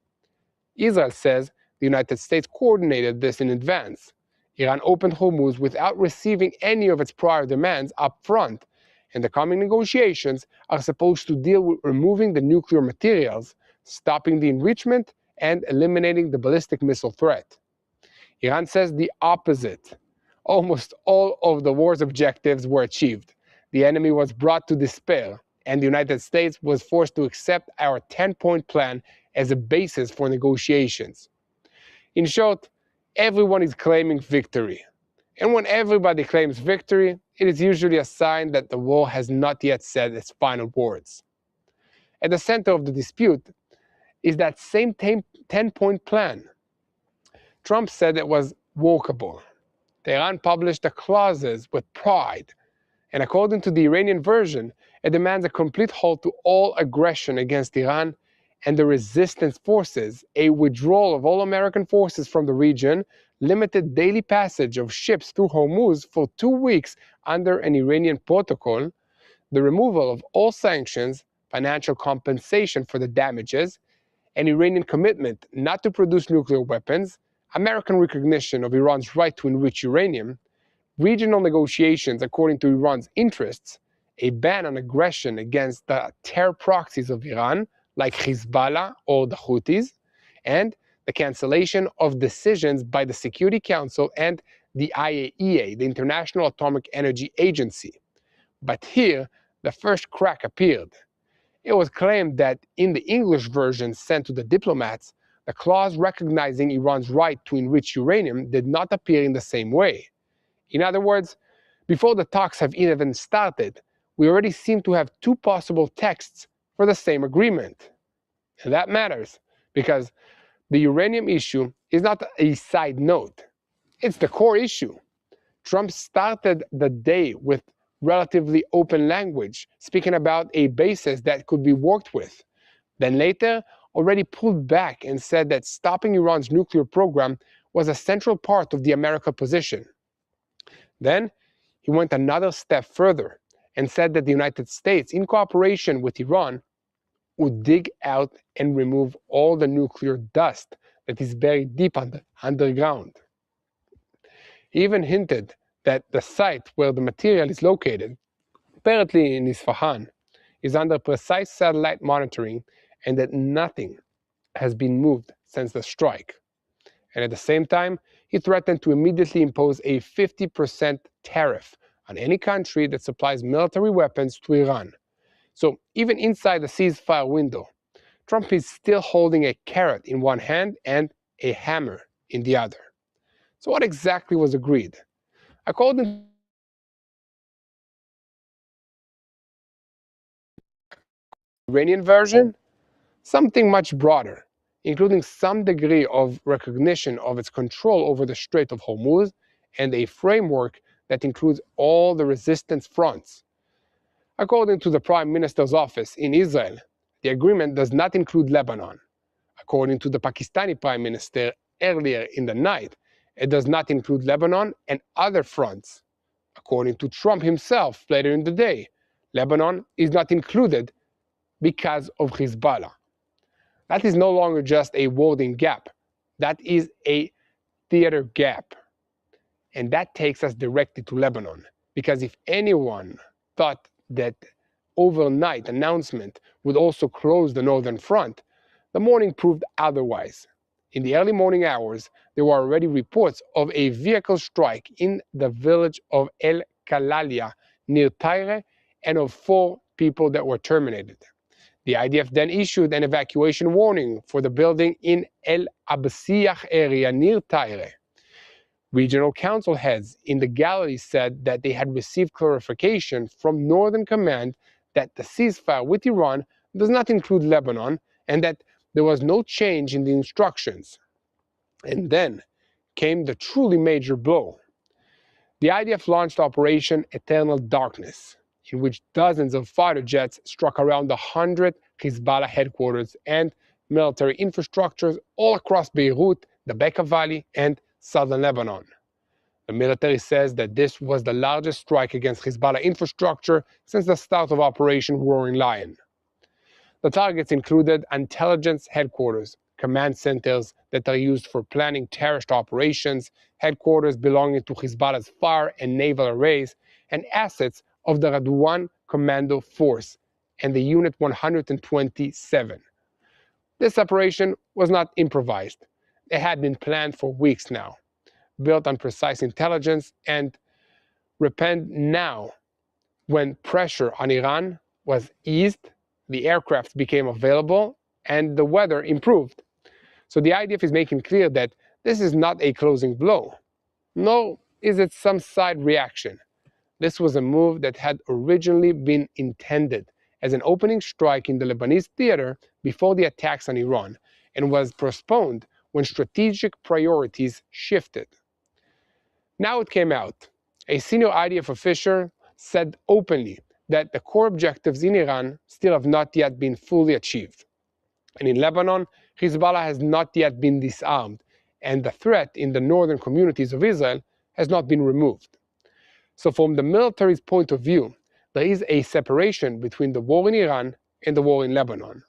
Israel says the United States coordinated this in advance. Iran opened Hormuz without receiving any of its prior demands up front, and the coming negotiations are supposed to deal with removing the nuclear materials, stopping the enrichment, and eliminating the ballistic missile threat. Iran says the opposite. Almost all of the war's objectives were achieved. The enemy was brought to despair, and the United States was forced to accept our 10-point plan as a basis for negotiations. In short, everyone is claiming victory. And when everybody claims victory, it is usually a sign that the war has not yet said its final words. At the center of the dispute is that same 10-point plan. Trump said it was workable. Tehran published the clauses with pride, and according to the Iranian version, it demands a complete halt to all aggression against Iran and the resistance forces, a withdrawal of all American forces from the region, limited daily passage of ships through Hormuz for 2 weeks under an Iranian protocol, the removal of all sanctions, financial compensation for the damages, an Iranian commitment not to produce nuclear weapons, American recognition of Iran's right to enrich uranium, regional negotiations according to Iran's interests, a ban on aggression against the terror proxies of Iran, like Hezbollah or the Houthis, and the cancellation of decisions by the Security Council and the IAEA, the International Atomic Energy Agency. But here, the first crack appeared. It was claimed that in the English version sent to the diplomats, the clause recognizing Iran's right to enrich uranium did not appear in the same way. In other words, before the talks have even started, we already seem to have two possible texts for the same agreement. And that matters, because the uranium issue is not a side note. It's the core issue. Trump started the day with relatively open language, speaking about a basis that could be worked with. Then later, already pulled back and said that stopping Iran's nuclear program was a central part of the American position. Then, he went another step further and said that the United States, in cooperation with Iran, would dig out and remove all the nuclear dust that is buried deep underground. He even hinted that the site where the material is located, apparently in Isfahan, is under precise satellite monitoring and that nothing has been moved since the strike. And at the same time, he threatened to immediately impose a 50% tariff on any country that supplies military weapons to Iran. So even inside the ceasefire window, Trump is still holding a carrot in one hand and a hammer in the other. So what exactly was agreed? According to the Iranian version, something much broader, including some degree of recognition of its control over the Strait of Hormuz and a framework that includes all the resistance fronts. According to the Prime Minister's office in Israel, the agreement does not include Lebanon. According to the Pakistani Prime Minister earlier in the night, it does not include Lebanon and other fronts. According to Trump himself later in the day, Lebanon is not included because of Hezbollah. That is no longer just a wording gap. That is a theater gap. And that takes us directly to Lebanon. Because if anyone thought that overnight announcement would also close the northern front, the morning proved otherwise. In the early morning hours, there were already reports of a vehicle strike in the village of El Kalalia near Tyre and of 4 people that were terminated. The IDF then issued an evacuation warning for the building in El Absiyah area near Tyre. Regional council heads in the Galilee said that they had received clarification from Northern Command that the ceasefire with Iran does not include Lebanon and that there was no change in the instructions. And then came the truly major blow. The IDF launched Operation Eternal Darkness. in which dozens of fighter jets struck around 100 Hezbollah headquarters and military infrastructures all across Beirut, the Bekaa Valley, and southern Lebanon. The military says that this was the largest strike against Hezbollah infrastructure since the start of Operation Roaring Lion. The targets included intelligence headquarters, command centers that are used for planning terrorist operations, headquarters belonging to Hezbollah's fire and naval arrays, and assets of the Radwan Commando Force and the Unit 127. This operation was not improvised. It had been planned for weeks now, built on precise intelligence, and repent now when pressure on Iran was eased, the aircraft became available, and the weather improved. So the IDF is making clear that this is not a closing blow, nor is it some side reaction. This was a move that had originally been intended as an opening strike in the Lebanese theater before the attacks on Iran, and was postponed when strategic priorities shifted. Now it came out. A senior IDF official said openly that the core objectives in Iran still have not yet been fully achieved. And in Lebanon, Hezbollah has not yet been disarmed, and the threat in the northern communities of Israel has not been removed. So from the military's point of view, there is a separation between the war in Iran and the war in Lebanon.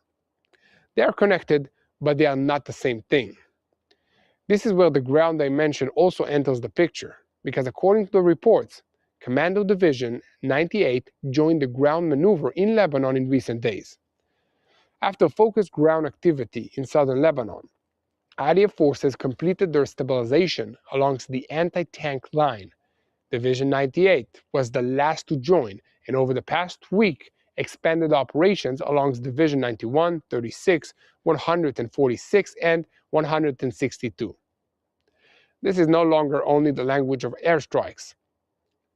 They are connected, but they are not the same thing. This is where the ground dimension also enters the picture, because according to the reports, Commando Division 98 joined the ground maneuver in Lebanon in recent days. After focused ground activity in southern Lebanon, IDF forces completed their stabilization along the anti-tank line. Division 98 was the last to join, and over the past week expanded operations along Division 91, 36, 146, and 162. This is no longer only the language of airstrikes.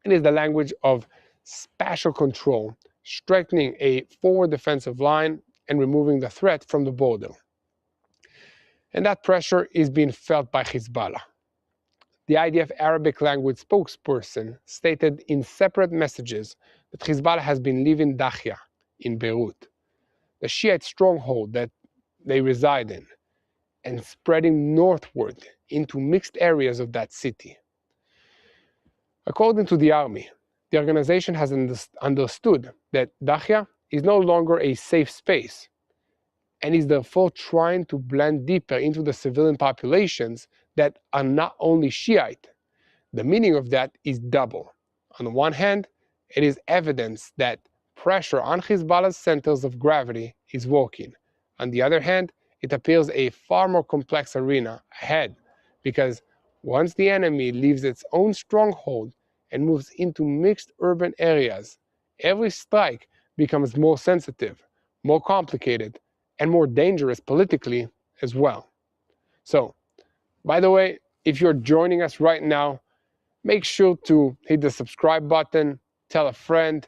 It is the language of spatial control, strengthening a forward defensive line and removing the threat from the border. And that pressure is being felt by Hezbollah. The IDF Arabic language spokesperson stated in separate messages that Hezbollah has been leaving Dahya in Beirut, the Shiite stronghold that they reside in, and spreading northward into mixed areas of that city. According to the army, the organization has understood that Dahya is no longer a safe space and is therefore trying to blend deeper into the civilian populations that are not only Shiite. The meaning of that is double. On the one hand, it is evidence that pressure on Hezbollah's centers of gravity is working. On the other hand, it appears a far more complex arena ahead, because once the enemy leaves its own stronghold and moves into mixed urban areas, every strike becomes more sensitive, more complicated, and more dangerous politically as well. So, by the way, if you're joining us right now, make sure to hit the subscribe button, tell a friend,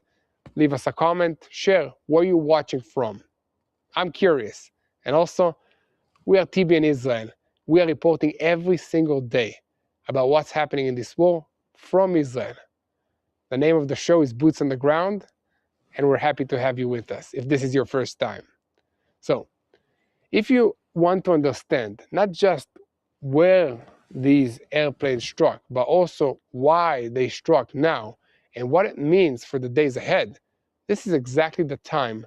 leave us a comment, share where you're watching from. I'm curious. And also, we are TBN Israel. We are reporting every single day about what's happening in this war from Israel. The name of the show is Boots on the Ground, and we're happy to have you with us if this is your first time. So, if you want to understand not just where these airplanes struck, but also why they struck now and what it means for the days ahead, this is exactly the time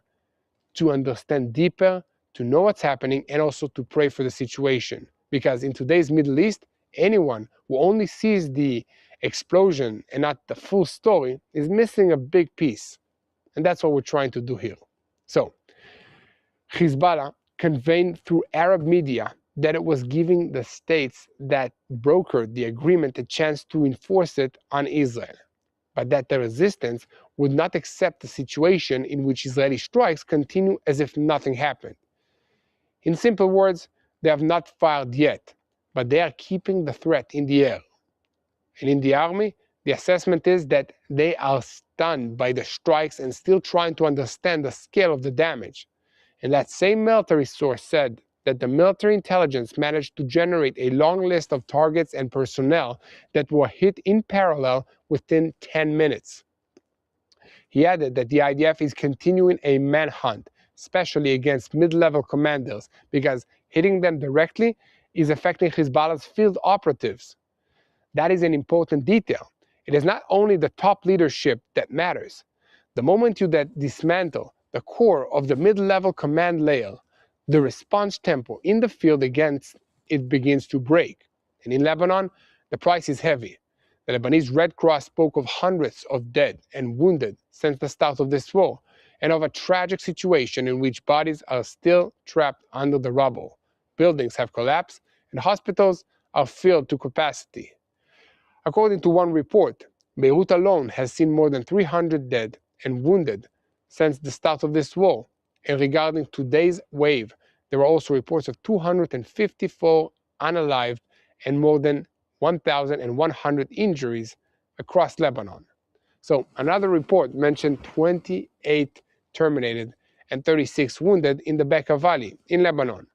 to understand deeper, to know what's happening, and also to pray for the situation. Because in today's Middle East, anyone who only sees the explosion and not the full story is missing a big piece. And that's what we're trying to do here. So, Hezbollah conveyed through Arab media that it was giving the states that brokered the agreement a chance to enforce it on Israel, but that the resistance would not accept the situation in which Israeli strikes continue as if nothing happened. In simple words, they have not fired yet, but they are keeping the threat in the air. And in the army, the assessment is that they are stunned by the strikes and still trying to understand the scale of the damage. And that same military source said that the military intelligence managed to generate a long list of targets and personnel that were hit in parallel within 10 minutes. He added that the IDF is continuing a manhunt, especially against mid-level commanders, because hitting them directly is affecting Hezbollah's field operatives. That is an important detail. It is not only the top leadership that matters. The moment you dismantle the core of the mid-level command layer, the response tempo in the field against it begins to break. And in Lebanon, the price is heavy. The Lebanese Red Cross spoke of hundreds of dead and wounded since the start of this war, and of a tragic situation in which bodies are still trapped under the rubble. Buildings have collapsed, and hospitals are filled to capacity. According to one report, Beirut alone has seen more than 300 dead and wounded since the start of this war. And regarding today's wave, there are also reports of 254 unalived and more than 1,100 injuries across Lebanon. So another report mentioned 28 terminated and 36 wounded in the Bekaa Valley in Lebanon.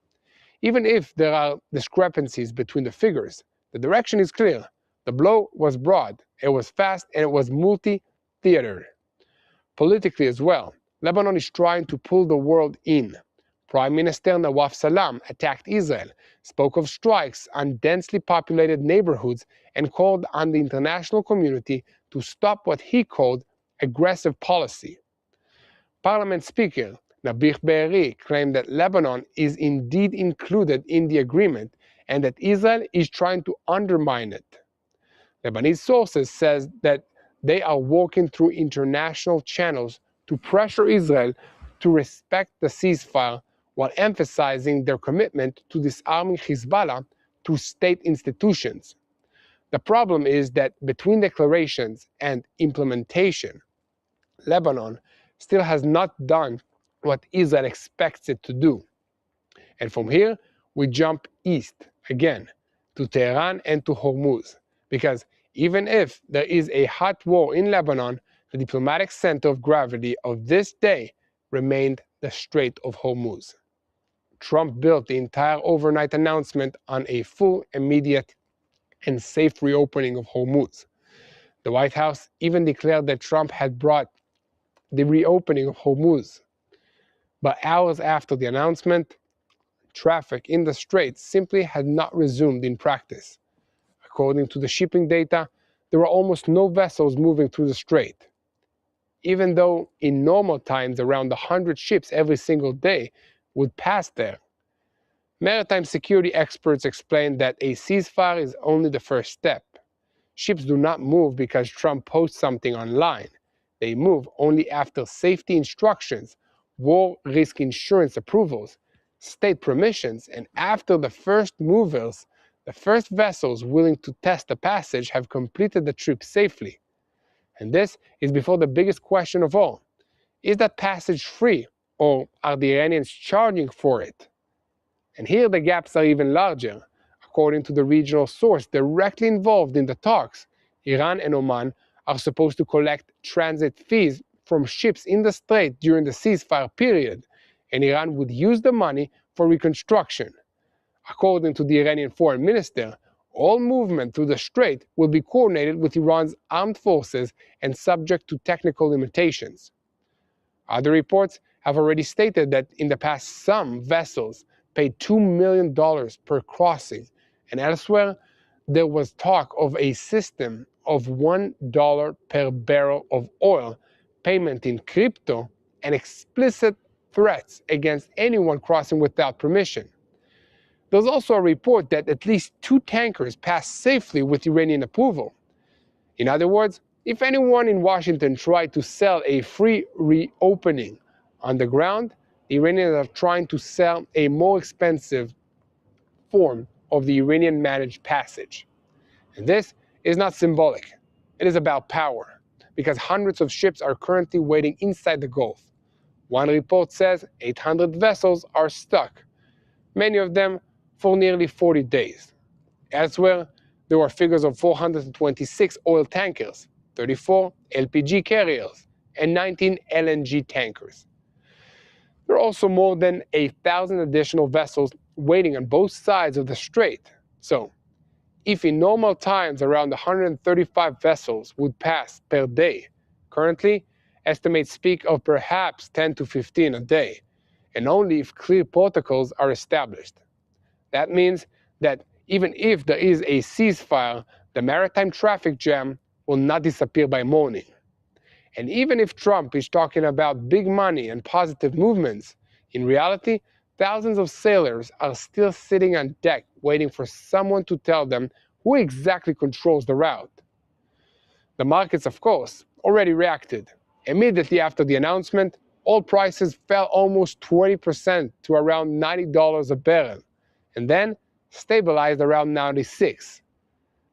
Even if there are discrepancies between the figures, the direction is clear. The blow was broad, it was fast, and it was multi-theater. Politically as well, Lebanon is trying to pull the world in. Prime Minister Nawaf Salam attacked Israel, spoke of strikes on densely populated neighborhoods, and called on the international community to stop what he called aggressive policy. Parliament Speaker Nabih Berri claimed that Lebanon is indeed included in the agreement and that Israel is trying to undermine it. Lebanese sources says that they are working through international channels to pressure Israel to respect the ceasefire while emphasizing their commitment to disarming Hezbollah through state institutions. The problem is that between declarations and implementation, Lebanon still has not done what Israel expects it to do. And from here, we jump east again to Tehran and to Hormuz, because even if there is a hot war in Lebanon, the diplomatic center of gravity of this day remained the Strait of Hormuz. Trump built the entire overnight announcement on a full, immediate, and safe reopening of Hormuz. The White House even declared that Trump had brought the reopening of Hormuz. But hours after the announcement, traffic in the strait simply had not resumed in practice. According to the shipping data, there were almost no vessels moving through the strait. Even though in normal times around 100 ships every single day would pass there. Maritime security experts explained that a ceasefire is only the first step. Ships do not move because Trump posts something online. They move only after safety instructions, war risk insurance approvals, state permissions, and after the first movers, the first vessels willing to test the passage, have completed the trip safely. And this is before the biggest question of all. Is that passage free, or are the Iranians charging for it? And here the gaps are even larger. According to the regional source directly involved in the talks, Iran and Oman are supposed to collect transit fees from ships in the strait during the ceasefire period, and Iran would use the money for reconstruction. According to the Iranian foreign minister, all movement through the strait will be coordinated with Iran's armed forces and subject to technical limitations. Other reports have already stated that in the past some vessels paid $2 million per crossing, and elsewhere there was talk of a system of $1 per barrel of oil, payment in crypto, and explicit threats against anyone crossing without permission. There's also a report that at least 2 tankers passed safely with Iranian approval. In other words, if anyone in Washington tried to sell a free reopening on the ground, the Iranians are trying to sell a more expensive form of the Iranian-managed passage. And this is not symbolic. It is about power, because hundreds of ships are currently waiting inside the Gulf. One report says 800 vessels are stuck, many of them for nearly 40 days. Elsewhere, there were figures of 426 oil tankers, 34 LPG carriers, and 19 LNG tankers. There are also more than 1,000 additional vessels waiting on both sides of the strait. So, if in normal times around 135 vessels would pass per day, currently Estimates speak of perhaps 10 to 15 a day, and only if clear protocols are established. That means that even if there is a ceasefire, the maritime traffic jam will not disappear by morning. And even if Trump is talking about big money and positive movements, in reality, thousands of sailors are still sitting on deck waiting for someone to tell them who exactly controls the route. The markets, of course, already reacted. Immediately after the announcement, oil prices fell almost 20% to around $90 a barrel, and then stabilized around 96.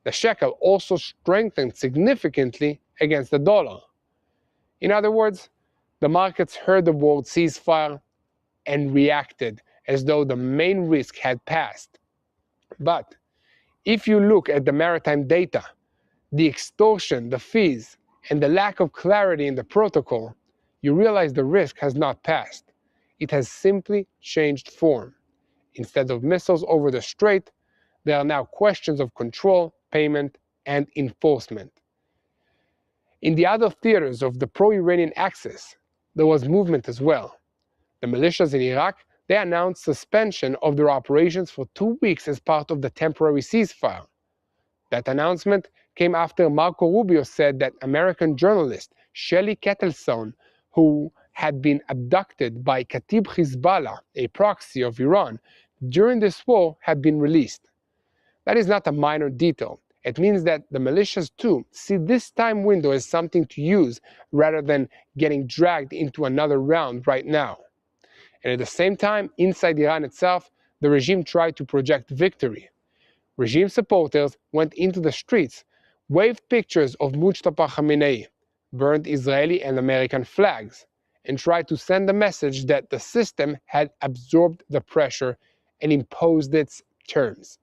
The shekel also strengthened significantly against the dollar. In other words, the markets heard the word ceasefire and reacted as though the main risk had passed. But if you look at the maritime data, the extortion, the fees, and the lack of clarity in the protocol, you realize the risk has not passed. It has simply changed form. Instead of missiles over the strait, there are now questions of control, payment, and enforcement. In the other theaters of the pro-Iranian axis, there was movement as well. The militias in Iraq, they announced suspension of their operations for 2 weeks as part of the temporary ceasefire. That announcement came after Marco Rubio said that American journalist Shelley Kettleson, who had been abducted by Katib Hezbollah, a proxy of Iran, during this war had been released. That is not a minor detail. It means that the militias too see this time window as something to use rather than getting dragged into another round right now. And at the same time, inside Iran itself, the regime tried to project victory. Regime supporters went into the streets, waved pictures of Mustafa Khamenei, burned Israeli and American flags, and tried to send a message that the system had absorbed the pressure and imposed its terms.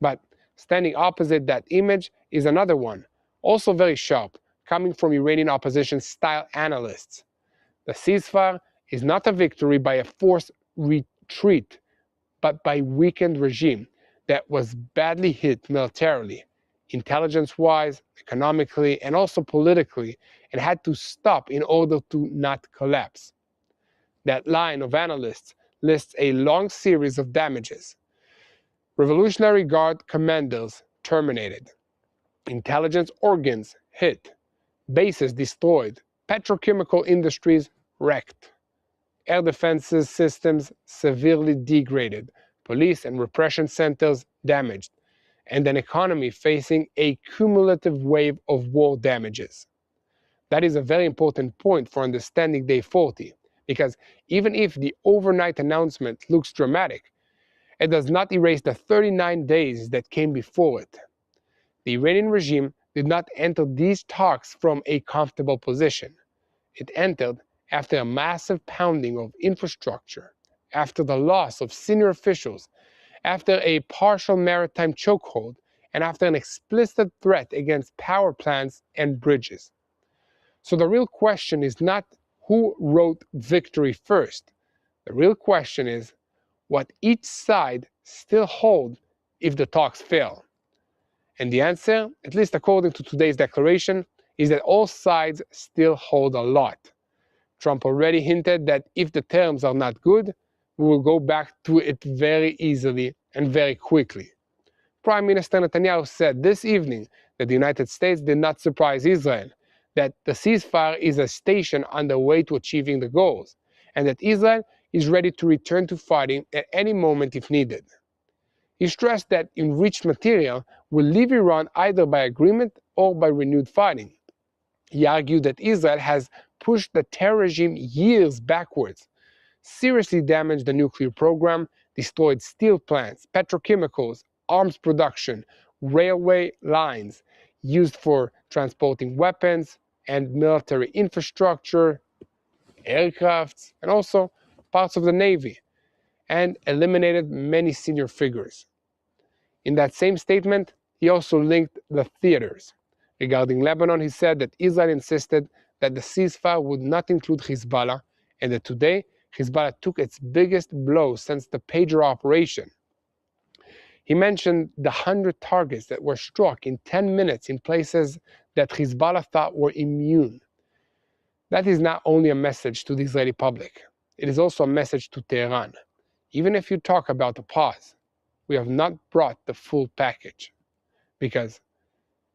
But standing opposite that image is another one, also very sharp, coming from Iranian opposition-style analysts. The ceasefire is not a victory by a forced retreat, but by weakened regime that was badly hit militarily, intelligence-wise, economically, and also politically, and had to stop in order to not collapse. That line of analysts lists a long series of damages. Revolutionary Guard commanders terminated, intelligence organs hit, bases destroyed, petrochemical industries wrecked, air defenses systems severely degraded, police and repression centers damaged, and an economy facing a cumulative wave of war damages. That is a very important point for understanding Day 40, because even if the overnight announcement looks dramatic, it does not erase the 39 days that came before it. The Iranian regime did not enter these talks from a comfortable position. It entered after a massive pounding of infrastructure, after the loss of senior officials, after a partial maritime chokehold, and after an explicit threat against power plants and bridges. So the real question is not who wrote victory first. The real question is what each side still hold if the talks fail. And the answer, at least according to today's declaration, is that all sides still hold a lot. Trump already hinted that if the terms are not good, we will go back to it very easily and very quickly. Prime Minister Netanyahu said this evening that the United States did not surprise Israel, that the ceasefire is a station on the way to achieving the goals, and that Israel is ready to return to fighting at any moment if needed. He stressed that enriched material will leave Iran either by agreement or by renewed fighting. He argued that Israel has pushed the terror regime years backwards, seriously damaged the nuclear program, destroyed steel plants, petrochemicals, arms production, railway lines used for transporting weapons and military infrastructure, aircrafts, and also parts of the Navy, and eliminated many senior figures. In that same statement, he also linked the theaters. Regarding Lebanon, he said that Israel insisted that the ceasefire would not include Hezbollah, and that today Hezbollah took its biggest blow since the pager operation. He mentioned the 100 targets that were struck in 10 minutes in places that Hezbollah thought were immune. That is not only a message to the Israeli public, it is also a message to Tehran. Even if you talk about a pause, we have not brought the full package. Because,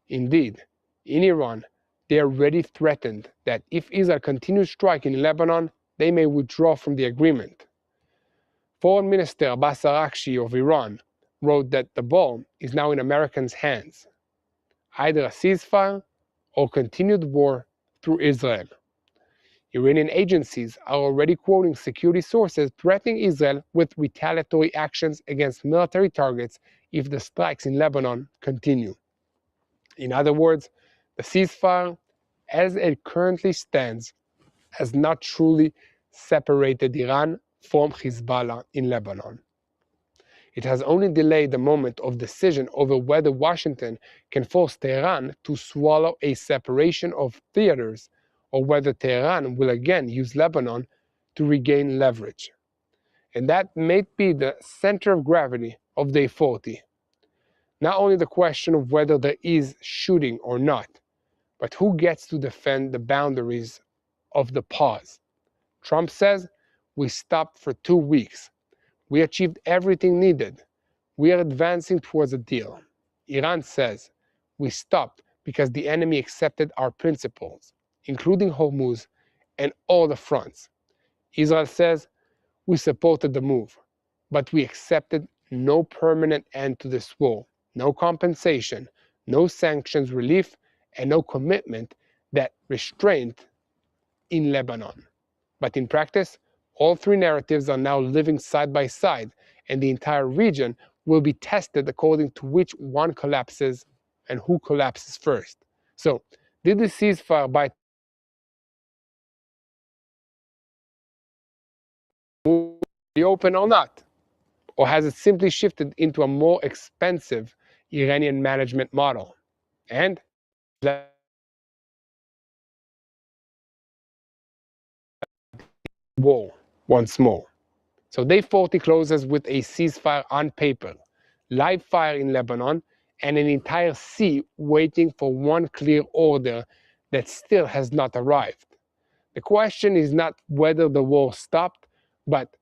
indeed, in Iran, they already threatened that if Israel continues striking in Lebanon, they may withdraw from the agreement. Foreign Minister Abbas Araghchi of Iran wrote that the ball is now in Americans' hands, either a ceasefire or continued war through Israel. Iranian agencies are already quoting security sources threatening Israel with retaliatory actions against military targets if the strikes in Lebanon continue. In other words, the ceasefire, as it currently stands, has not truly separated Iran from Hezbollah in Lebanon. It has only delayed the moment of decision over whether Washington can force Tehran to swallow a separation of theaters or whether Tehran will again use Lebanon to regain leverage. And that may be the center of gravity of Day 40. Not only the question of whether there is shooting or not, but who gets to defend the boundaries of the pause. Trump says, we stopped for 2 weeks. We achieved everything needed. We are advancing towards a deal. Iran says, we stopped because the enemy accepted our principles, including Hormuz and all the fronts. Israel says, we supported the move, but we accepted no permanent end to this war, no compensation, no sanctions relief, and no commitment that restraint in Lebanon. But in practice, all three narratives are now living side by side, and the entire region will be tested according to which one collapses and who collapses first. So, did the ceasefire by be open or not? Or has it simply shifted into a more expensive Iranian management model? And war once more. So Day 40 closes with a ceasefire on paper, live fire in Lebanon, and an entire sea waiting for one clear order that still has not arrived. The question is not whether the war stopped, but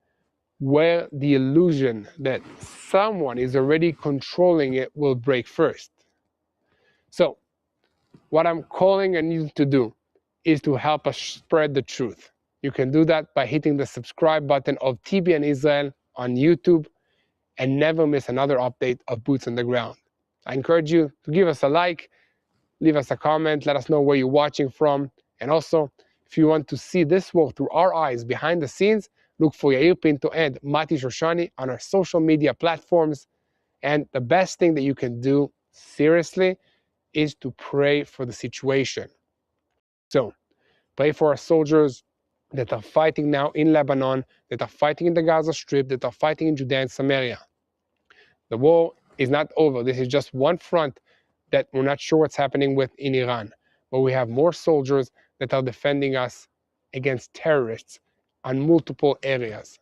where the illusion that someone is already controlling it will break first. So, what I'm calling on you to do is to help us spread the truth. You can do that by hitting the subscribe button of TBN Israel on YouTube and never miss another update of Boots on the Ground. I encourage you to give us a like, leave us a comment, let us know where you're watching from, and also, if you want to see this war through our eyes behind the scenes, look for Yair Pinto and Mati Shoshani on our social media platforms. And the best thing that you can do, seriously, is to pray for the situation. So, pray for our soldiers that are fighting now in Lebanon, that are fighting in the Gaza Strip, that are fighting in Judea and Samaria. The war is not over. This is just one front that we're not sure what's happening with in Iran. But we have more soldiers that are defending us against terrorists on multiple areas.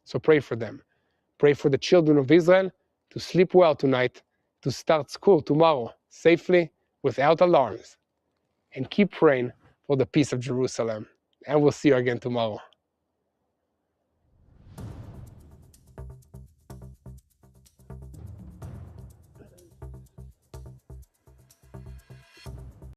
So pray for them. Pray for the children of Israel to sleep well tonight, to start school tomorrow safely, without alarms. And keep praying for the peace of Jerusalem. And we'll see you again tomorrow.